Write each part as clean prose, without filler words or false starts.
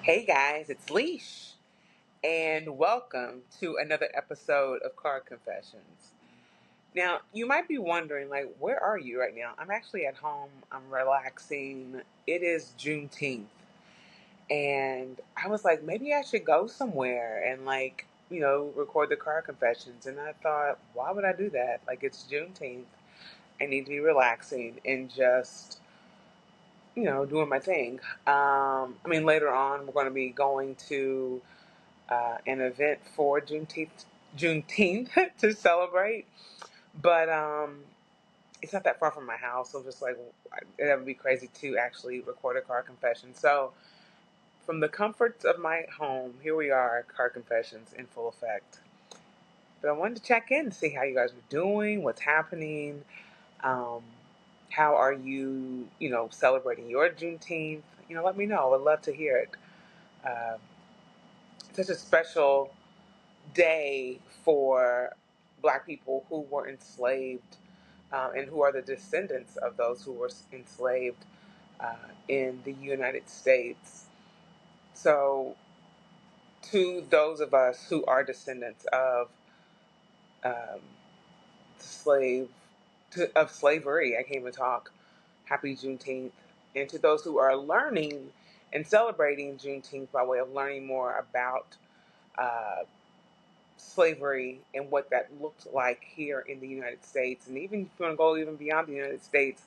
Hey guys, it's Leesh, and welcome to another episode of Card Confessions. Now, you might be wondering, where are you right now? I'm actually at home. I'm relaxing. It is Juneteenth, and I was like, maybe I should go somewhere and, record the Card Confessions. And I thought, why would I do that? It's Juneteenth. I need to be relaxing and just doing my thing. Later on, we're going to be going to an event for Juneteenth to celebrate, but it's not that far from my house. So just that would be crazy to actually record a car confession. So from the comforts of my home, here we are, car confessions in full effect. But I wanted to check in to see how you guys are doing, what's happening. Um, how are you, celebrating your Juneteenth? Let me know. I would love to hear it. Um, Such a special day for Black people who were enslaved and who are the descendants of those who were enslaved in the United States. So, to those of us who are descendants of um, slave of slavery, I can't even talk. Happy Juneteenth, and to those who are learning and celebrating Juneteenth by way of learning more about uh, slavery and what that looked like here in the United States. And even if you want to go even beyond the United States,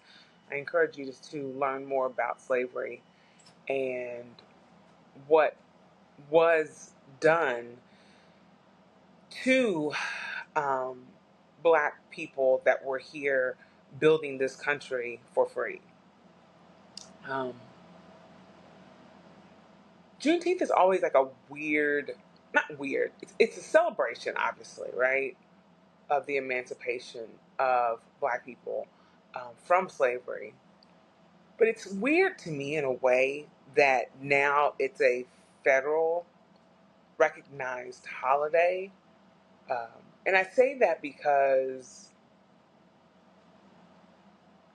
I encourage you just to learn more about slavery and what was done to um, Black people that were here building this country for free. Um, Juneteenth is always like a weird, not weird, it's a celebration, obviously, right? Of the emancipation of Black people from slavery. But it's weird to me in a way that now it's a federal recognized holiday. And I say that because,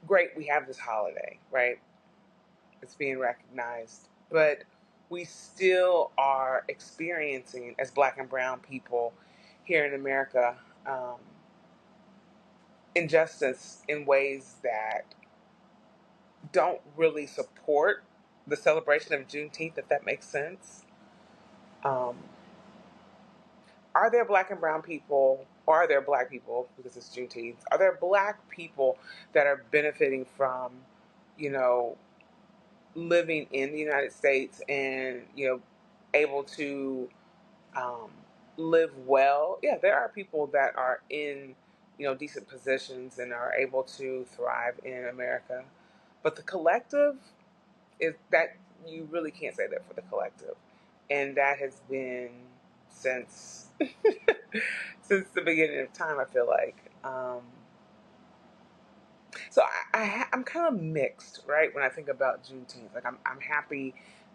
great, we have this holiday, right? It's being recognized. But we still are experiencing, as Black and brown people here in America, injustice in ways that don't really support the celebration of Juneteenth, if that makes sense. Um, are there Black and brown people, or are there Black people, because it's Juneteenth, are there Black people that are benefiting from, you know, living in the United States and, able to um, live well? Yeah, there are people that are in, decent positions and are able to thrive in America. But the collective, is that you really can't say that for the collective, and that has been since since the beginning of time. I feel like so. I'm kind of mixed, right? When I think about Juneteenth, I'm happy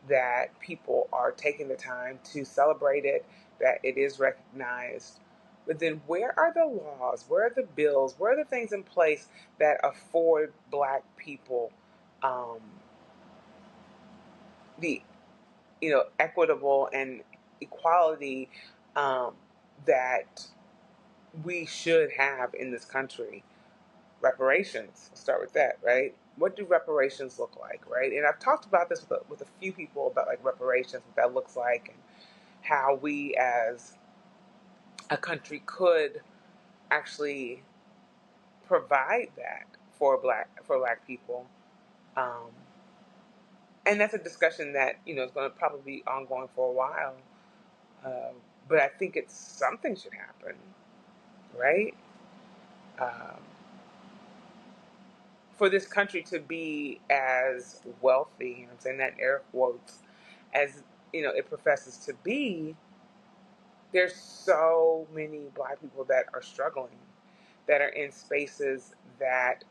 that people are taking the time to celebrate it, that it is recognized. But then, where are the laws? Where are the bills? Where are the things in place that afford Black people um, the equitable and equality um, that we should have in this country? Reparations. Let's start with that, right? What do reparations look like, right? And I've talked about this with a few people about reparations, what that looks like, and how we as a country could actually provide that for black people. Um, and that's a discussion that is going to probably be ongoing for a while. Uh, but I think it's something should happen, right? Um, for this country to be as wealthy, I'm saying that in air quotes, as it professes to be, there's so many Black people that are struggling, that are in spaces that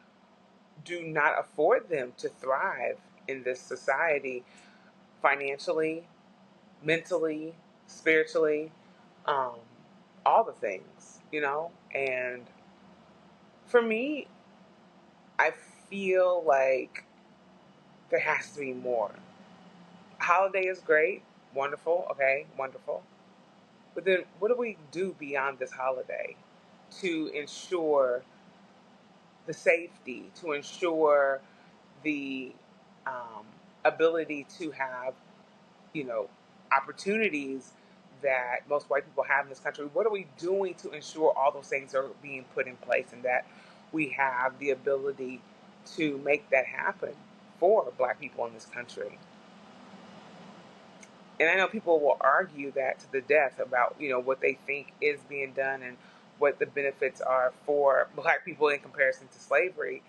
do not afford them to thrive in this society financially, mentally, spiritually, um, all the things. And for me, I feel like there has to be more. Holiday is great. Wonderful. Okay, wonderful. But then what do we do beyond this holiday to ensure the safety, to ensure the um, ability to have, you know, opportunities that most white people have in this country? What are we doing to ensure all those things are being put in place and that we have the ability to make that happen for black people in this country? And I know people will argue that to the death about, what they think is being done and what the benefits are for black people in comparison to slavery.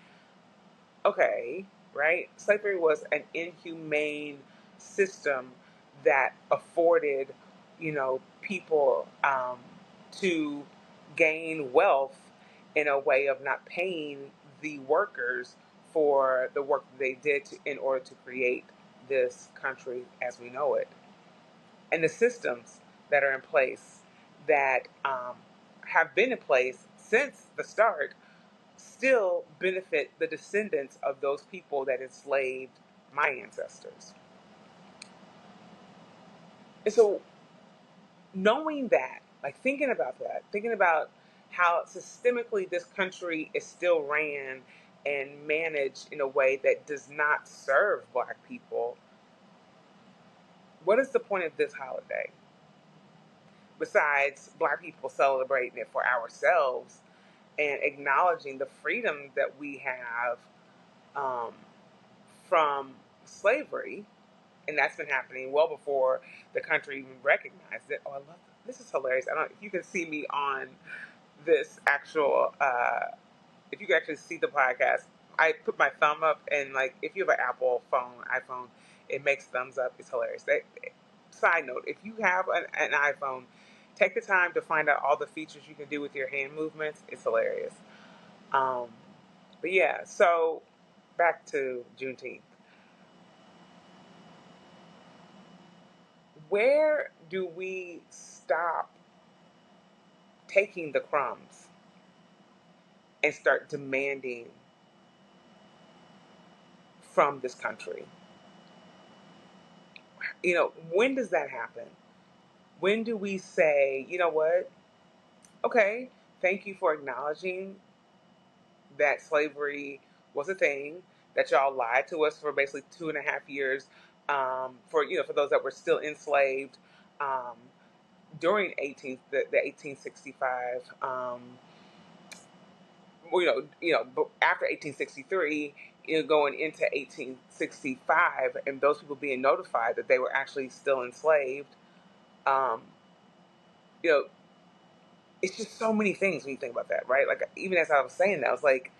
Okay, right? Slavery was an inhumane system that afforded, people to gain wealth in a way of not paying the workers for the work that they did in order to create this country as we know it. And the systems that are in place that have been in place since the start still benefit the descendants of those people that enslaved my ancestors. And so, knowing that, like thinking about that, thinking about how systemically this country is still ran and managed in a way that does not serve black people, what is the point of this holiday? Besides black people celebrating it for ourselves and acknowledging the freedom that we have um, from slavery, and that's been happening well before the country even recognized it. Oh, I love this. Is hilarious. I don't know if you can see me on this actual. If you can actually see the podcast, I put my thumb up, and like if you have an Apple phone, iPhone, it makes thumbs up. It's hilarious. Side note: if you have an iPhone, take the time to find out all the features you can do with your hand movements. It's hilarious. Um, but yeah, so back to Juneteenth. Where do we stop taking the crumbs and start demanding from this country? When does that happen? When do we say, you know what? Okay, thank you for acknowledging that slavery was a thing, that y'all lied to us for basically 2.5 years, for those that were still enslaved um, during the 1865. But after 1863, going into 1865, and those people being notified that they were actually still enslaved. Um, you know, it's just so many things when you think about that, right? Like, even as I was saying that, I was like,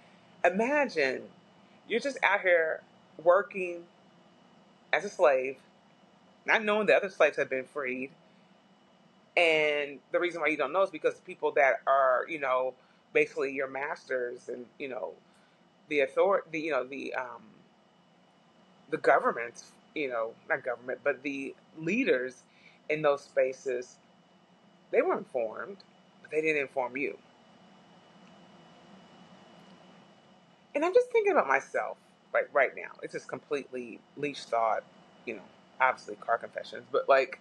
imagine you're just out here working as a slave, not knowing that other slaves have been freed. And the reason why you don't know is because people that are, basically your masters and, the authority, the government, not government, but the leaders in those spaces, they were informed, but they didn't inform you. And I'm just thinking about myself, like right now. It's just completely leash thought, you know, obviously car confessions, but like,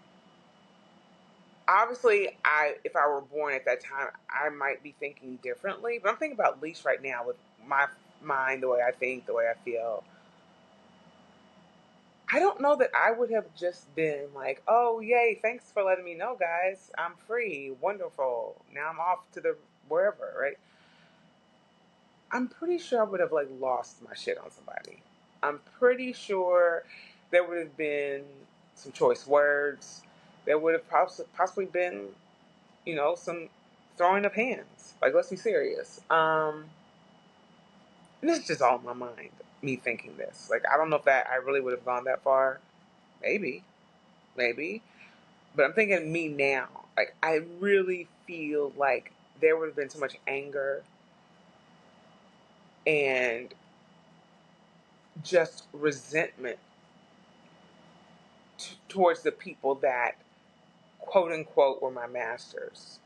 obviously, if I were born at that time, I might be thinking differently. But I'm thinking about leash right now with my mind, the way I think, the way I feel. I don't know that I would have just been like, oh, yay, thanks for letting me know, guys. I'm free. Wonderful. Now I'm off to the wherever, right? I'm pretty sure I would have like lost my shit on somebody. I'm pretty sure there would have been some choice words. There would have possibly been, some throwing of hands. Like, let's be serious. And this is just all in my mind, me thinking this. Like, I don't know if that I really would have gone that far. Maybe. Maybe. But I'm thinking me now. Like, I really feel like there would have been so much anger and just resentment towards the people that, quote unquote, were my masters.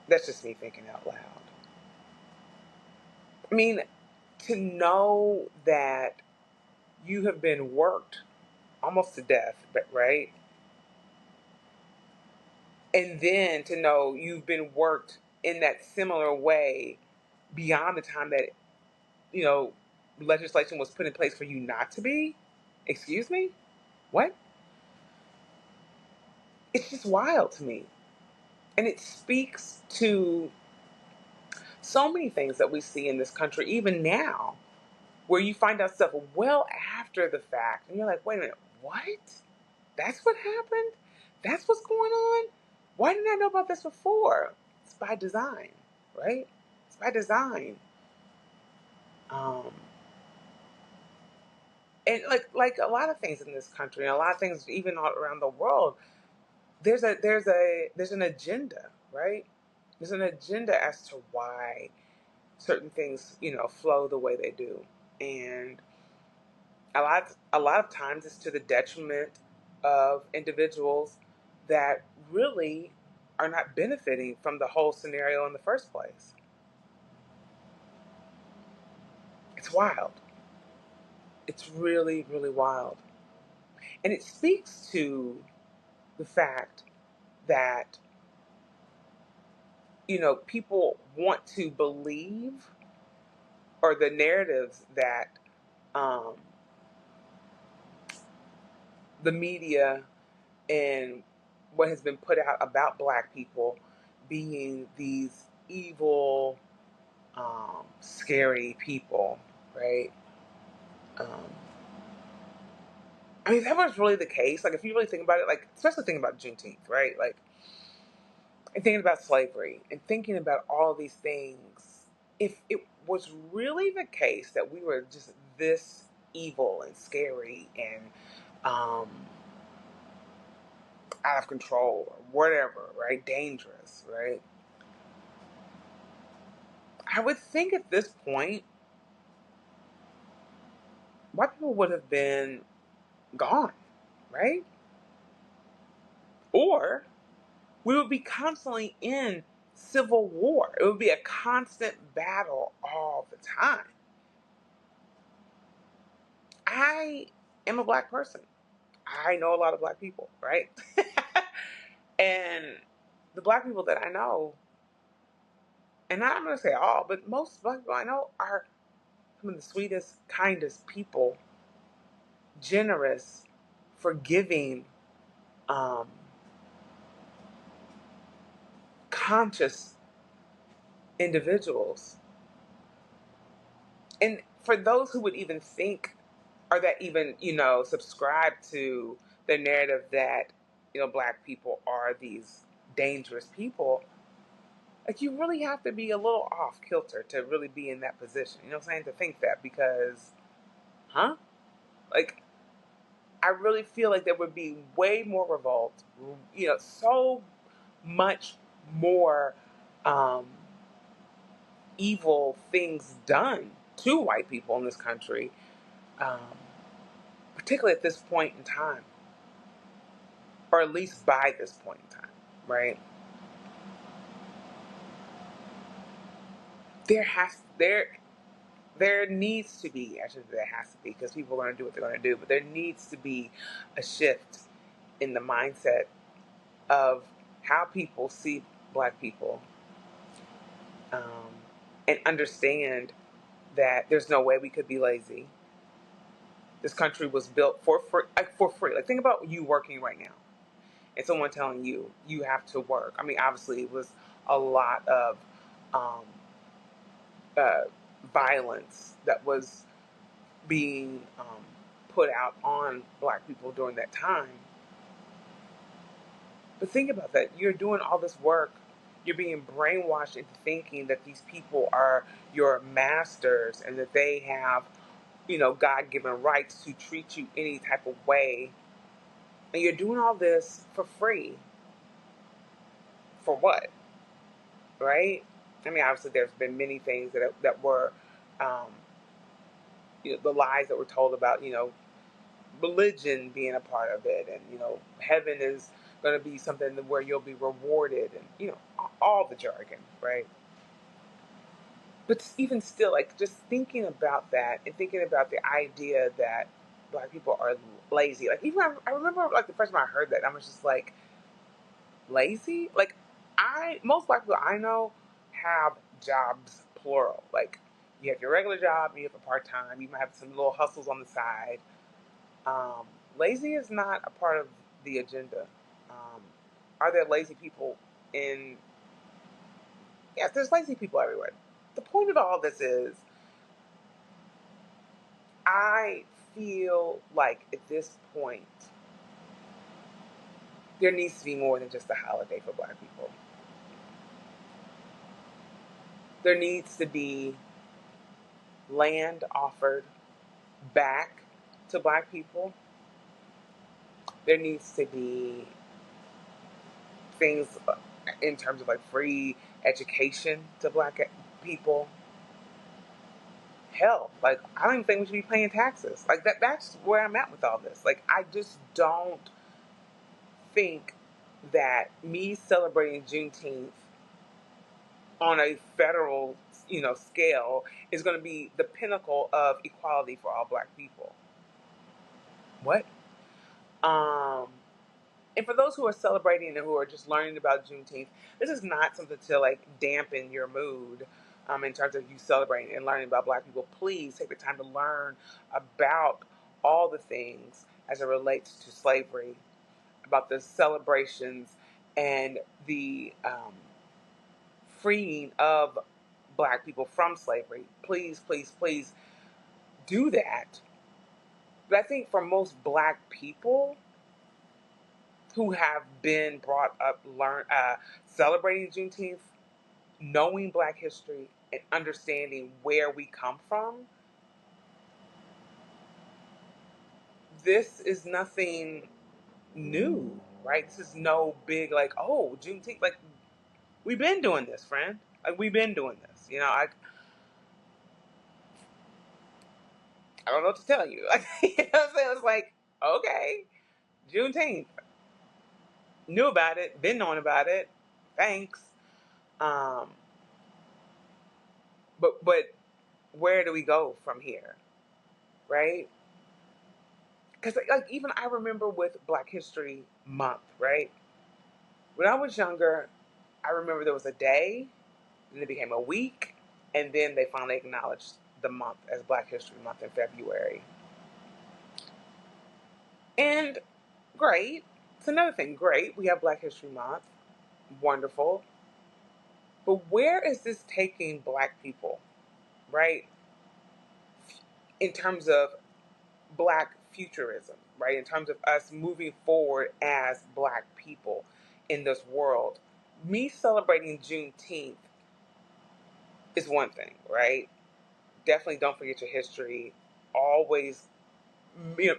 That's just me thinking out loud. I mean, to know that you have been worked almost to death, right? And then to know you've been worked in that similar way beyond the time that, you know, legislation was put in place for you not to be. Excuse me? What? It's just wild to me. And it speaks to so many things that we see in this country, even now, where you find out stuff well after the fact. And you're like, wait a minute, what? That's what happened? That's what's going on? Why didn't I know about this before? It's by design, right? It's by design. Um, and like a lot of things in this country, and a lot of things even all around the world, there's an agenda, right? There's an agenda as to why certain things, flow the way they do. And a lot of times it's to the detriment of individuals that really are not benefiting from the whole scenario in the first place. It's wild. It's really, really wild. And it speaks to the fact that, people want to believe, or the narratives that um, the media and what has been put out about Black people being these evil, scary people, right? Um, I mean, that was really the case. Like, if you really think about it, like, especially thinking about Juneteenth, right? Like, and thinking about slavery and thinking about all these things, if it was really the case that we were just this evil and scary and um, out of control or whatever, right? Dangerous, right? I would think at this point, white people would have been gone, right? Or we would be constantly in civil war. It would be a constant battle all the time. I am a Black person. I know a lot of Black people, right? And the Black people that I know, and I'm going to say all, but most Black people I know are some of the sweetest, kindest people, generous, forgiving, um, conscious individuals. And for those who would even think, or that even, subscribe to the narrative that, Black people are these dangerous people, like, you really have to be a little off kilter to really be in that position. You know what I'm saying? To think that, because, huh? Like, I really feel like there would be way more revolt, so much more um, evil things done to white people in this country, um, particularly at this point in time, or at least by this point in time, right? There has there needs to be, actually there has to be, because people are going to do what they're going to do, but there needs to be a shift in the mindset of how people see Black people, um, and understand that there's no way we could be lazy. This country was built for free, like for free. Like, think about you working right now and someone telling you you have to work. I mean, obviously it was a lot of um, uh, violence that was being put out on Black people during that time. But think about that. You're doing all this work. You're being brainwashed into thinking that these people are your masters and that they have, God-given rights to treat you any type of way. And you're doing all this for free. For what? Right? I mean, obviously there's been many things that were, um, the lies that were told about, religion being a part of it, and heaven is going to be something where you'll be rewarded, and all the jargon, right? But even still, like, just thinking about that and thinking about the idea that black people are lazy. Like, even I remember, like, the first time I heard that, I was just like, lazy? Like, most black people I know have jobs, plural. Like, you have your regular job, you have a part-time, you might have some little hustles on the side. Um, Lazy is not a part of the agenda. Um, are there lazy people in... Yes, there's lazy people everywhere. The point of all this is, I feel like at this point, there needs to be more than just a holiday for black people. There needs to be land offered back to black people. There needs to be things in terms of like free education to black people. Hell, like, I don't even think we should be paying taxes. Like, that's where I'm at with all this. Like, I just don't think that me celebrating Juneteenth on a federal, scale is going to be the pinnacle of equality for all black people. What? Um, and for those who are celebrating and who are just learning about Juneteenth, this is not something to like dampen your mood in terms of you celebrating and learning about black people. Please take the time to learn about all the things as it relates to slavery, about the celebrations and the freeing of black people from slavery. Please, please, please do that. But I think for most black people who have been brought up celebrating Juneteenth, knowing black history and understanding where we come from, this is nothing new, right? This is no big, like, oh, Juneteenth. Like, we've been doing this, friend. Like, we've been doing this. I don't know what to tell you. Like, you know what I'm saying? It's like, okay, Juneteenth. Knew about it, been knowing about it. Thanks. Um, but where do we go from here, right? Because like even I remember with Black History Month, right? When I was younger, I remember there was a day, then it became a week, and then they finally acknowledged the month as Black History Month in February. And great. It's another thing. Great. We have Black History Month. Wonderful. But where is this taking black people, right? In terms of black futurism, right? In terms of us moving forward as black people in this world. Me celebrating Juneteenth is one thing, right? Definitely don't forget your history. Always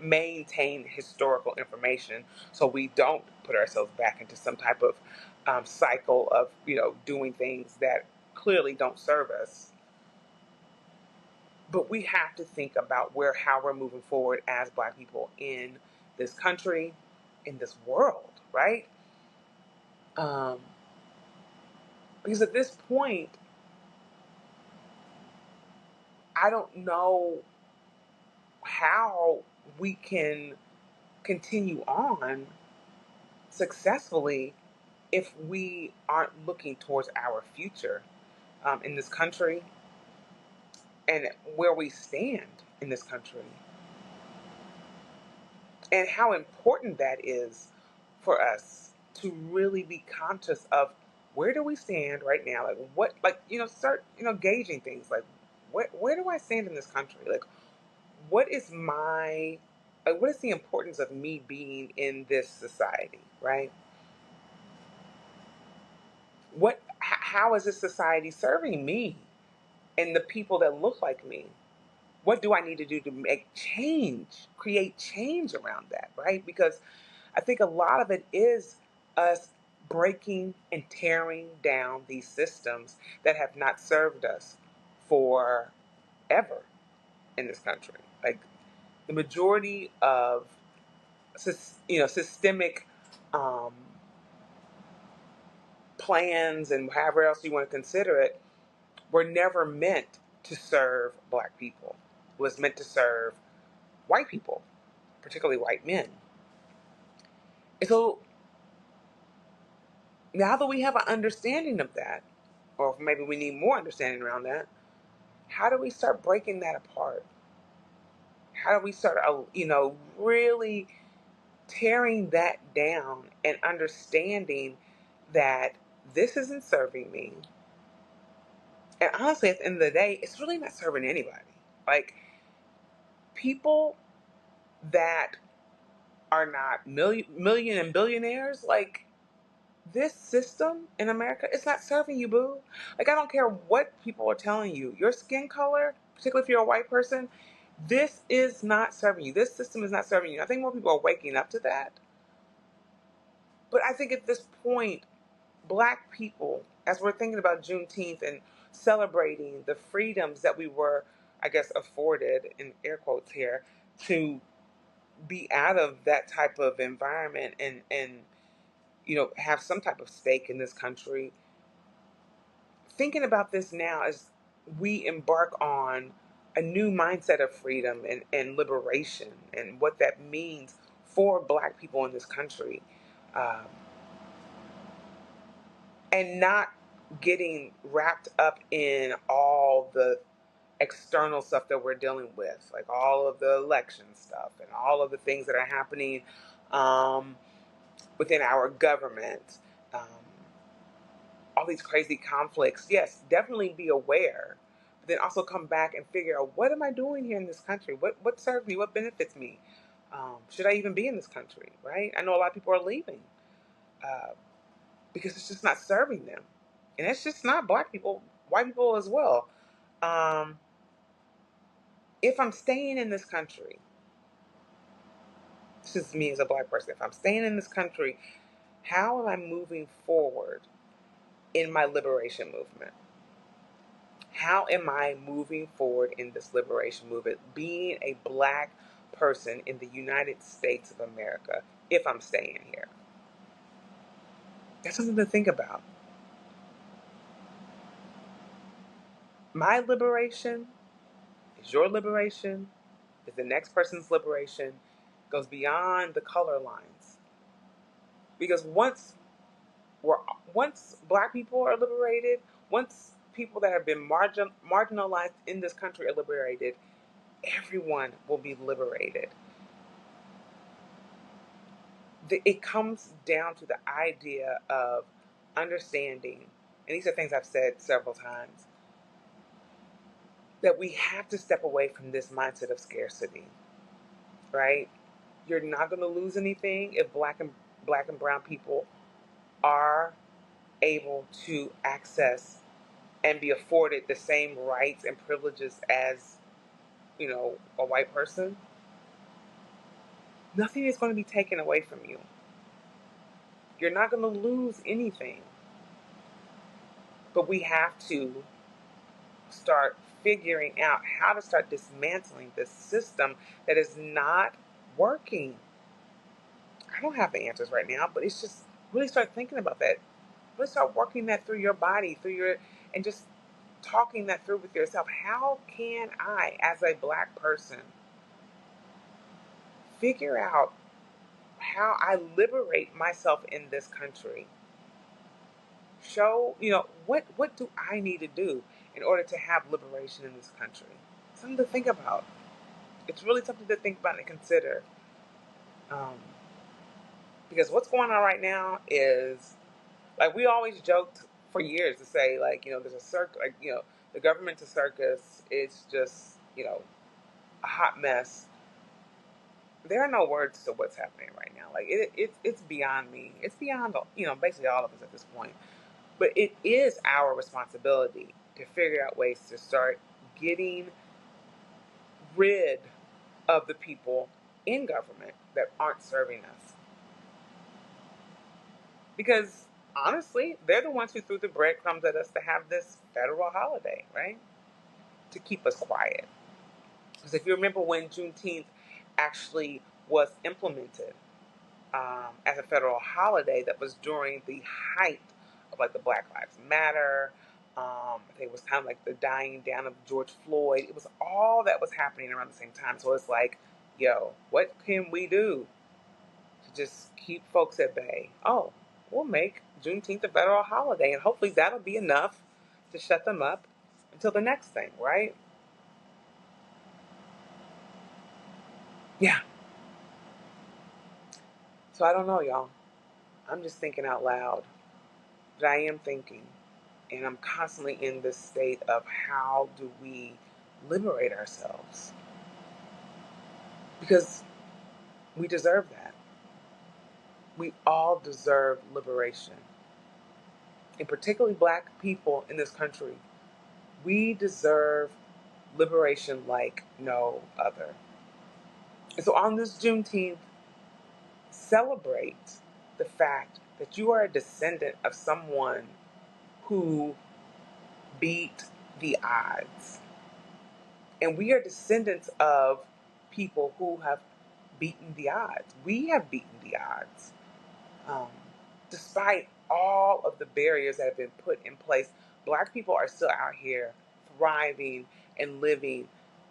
maintain historical information so we don't put ourselves back into some type of cycle of, doing things that clearly don't serve us. But we have to think about how we're moving forward as black people in this country, in this world, right? Um, because at this point, I don't know how we can continue on successfully if we aren't looking towards our future in this country and where we stand in this country and how important that is for us to really be conscious of where do we stand right now, like what, like, start gauging things like where do I stand in this country, like what is what is the importance of me being in this society, right? How is this society serving me and the people that look like me? What do I need to do to create change around that, right? Because I think a lot of it is us breaking and tearing down these systems that have not served us for ever in this country. Like the majority of systemic um, plans and however else you want to consider it were never meant to serve black people. It was meant to serve white people. particularly white men. And so now that we have an understanding of that, or maybe we need more understanding around that, how do we start breaking that apart? How do we start, really tearing that down and understanding that this isn't serving me? And honestly, at the end of the day, it's really not serving anybody. Like, people that are not million and billionaires, like, this system in America, it's not serving you, boo. Like, I don't care what people are telling you. Your skin color, particularly if you're a white person, this is not serving you. This system is not serving you. I think more people are waking up to that. But I think at this point, Black people, as we're thinking about Juneteenth and celebrating the freedoms that we were, I guess, afforded, in air quotes here, to be out of that type of environment and have some type of stake in this country. Thinking about this now as we embark on a new mindset of freedom and liberation and what that means for Black people in this country, um, and not getting wrapped up in all the external stuff that we're dealing with, like all of the election stuff and all of the things that are happening um, within our government. Um, all these crazy conflicts. Yes, definitely be aware, but then also come back and figure out, what am I doing here in this country? What serves me? What benefits me? Should I even be in this country? Right? I know a lot of people are leaving uh, because it's just not serving them, and it's just not Black people, white people as well. Um, if I'm staying in this country, this is me as a Black person. If I'm staying in this country, how am I moving forward in my liberation movement? How am I moving forward in this liberation movement, being a Black person in the United States of America, if I'm staying here? That's something to think about. My liberation is your liberation, is the next person's liberation, goes beyond the color lines. Because we're, once Black people are liberated, once people that have been marginalized in this country are liberated, everyone will be liberated. It comes down to the idea of understanding, and these are things I've said several times, that we have to step away from this mindset of scarcity, right? You're not going to lose anything if black and brown people are able to access and be afforded the same rights and privileges as, a white person. Nothing is going to be taken away from you. You're not going to lose anything. But we have to start figuring out how to start dismantling this system that is not working. I don't have the answers right now, but it's just really start thinking about that. Really start working that through your body, and just talking that through with yourself. How can I, as a Black person, figure out how I liberate myself in this country? Show, what do I need to do in order to have liberation in this country? Something to think about. It's really something to think about and consider. Um, because what's going on right now is, like, we always joked for years to say, like, there's a circus, like, the government's a circus. It's just, a hot mess. There are no words to what's happening right now. Like, it's beyond me. It's beyond, basically all of us at this point. But it is our responsibility to figure out ways to start getting rid of the people in government that aren't serving us. Because honestly, they're the ones who threw the breadcrumbs at us to have this federal holiday, right? To keep us quiet. Because if you remember when Juneteenth actually was implemented as a federal holiday, that was during the height of, like, the Black Lives Matter. I think it was kind of like the dying down of George Floyd. It was all that was happening around the same time. So it's like, yo, what can we do to just keep folks at bay? Oh, we'll make Juneteenth a federal holiday, and hopefully that'll be enough to shut them up until the next thing, right? Yeah. So I don't know, y'all. I'm just thinking out loud. But I am thinking, and I'm constantly in this state of how do we liberate ourselves? Because we deserve that. We all deserve liberation. And particularly black people in this country, we deserve liberation like no other. And so on this Juneteenth, celebrate the fact that you are a descendant of someone who beat the odds. And we are descendants of people who have beaten the odds. We have beaten the odds. Um, Despite all of the barriers that have been put in place, black people are still out here thriving and living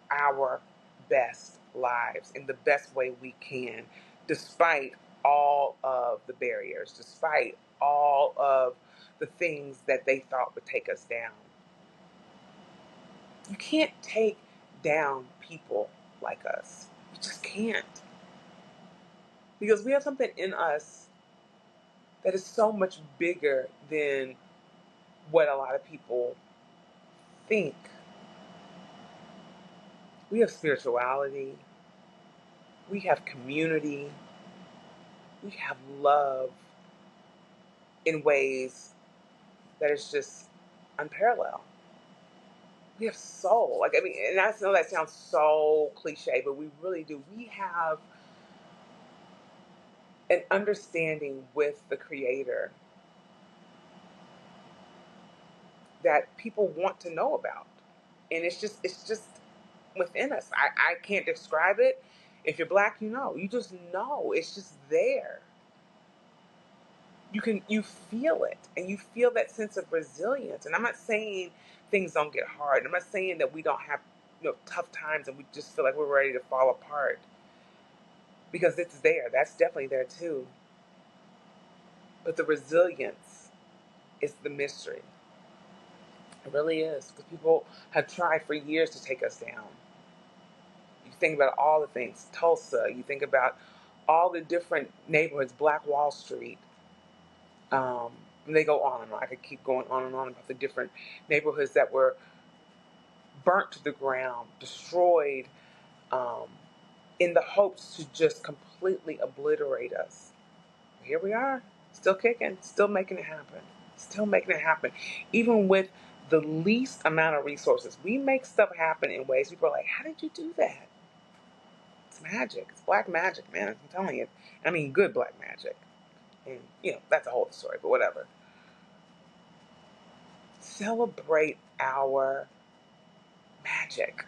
our best lives in the best way we can, despite all of the barriers, despite all of the things that they thought would take us down. You can't take down people like us. You just can't. Because we have something in us that is so much bigger than what a lot of people think. We have spirituality, we have community, we have love in ways that is just unparalleled. We have soul. Like, I mean, and I know that sounds so cliche, but we really do. We have an understanding with the Creator that people want to know about. And it's just within us. I can't describe it. If you're black, you know. You just know. It's just there. You feel it, and you feel that sense of resilience. And I'm not saying things don't get hard. I'm not saying that we don't have tough times and we just feel like we're ready to fall apart. Because it's there. That's definitely there too. But the resilience is the mystery. It really is. Because people have tried for years to take us down. You think about all the things, Tulsa, you think about all the different neighborhoods, Black Wall Street. And they go on and on. I could keep going on and on about the different neighborhoods that were burnt to the ground, destroyed, um, in the hopes to just completely obliterate us. Here we are, still kicking, still making it happen, still making it happen. Even with the least amount of resources, we make stuff happen in ways people are like, how did you do that? It's magic. It's black magic, man. I'm telling you. I mean, good black magic. And, that's a whole story, but whatever. Celebrate our magic.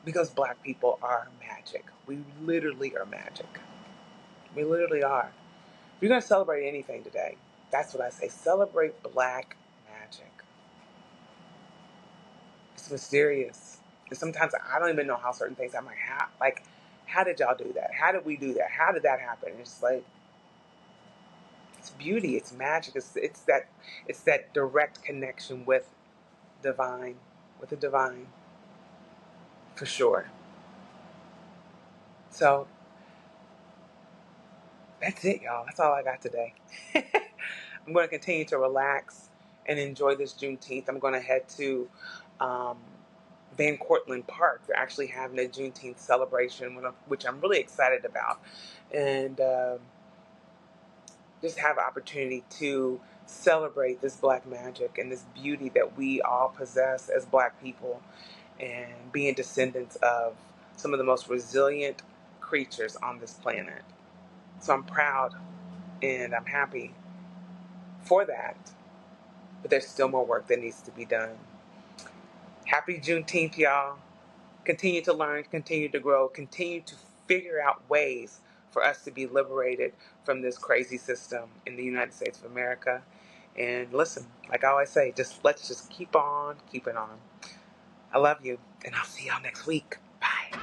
Because black people are magic. We literally are magic. We literally are. If you're going to celebrate anything today, that's what I say. Celebrate black magic. It's mysterious. And sometimes I don't even know how certain things I'm like, how did y'all do that? How did we do that? How did that happen? It's like, it's beauty, it's magic, it's that direct connection with the divine, for sure. So that's it, y'all. That's all I got today. I'm going to continue to relax and enjoy this Juneteenth. I'm going to head to Van Cortlandt Park. They're actually having a Juneteenth celebration, which I'm really excited about, and just have an opportunity to celebrate this black magic and this beauty that we all possess as black people, and being descendants of some of the most resilient creatures on this planet. So I'm proud and I'm happy for that, but there's still more work that needs to be done. Happy Juneteenth, y'all. Continue to learn, continue to grow, continue to figure out ways for us to be liberated from this crazy system in the United States of America. And listen, like I always say, let's just keep on keeping on. I love you, and I'll see y'all next week. Bye.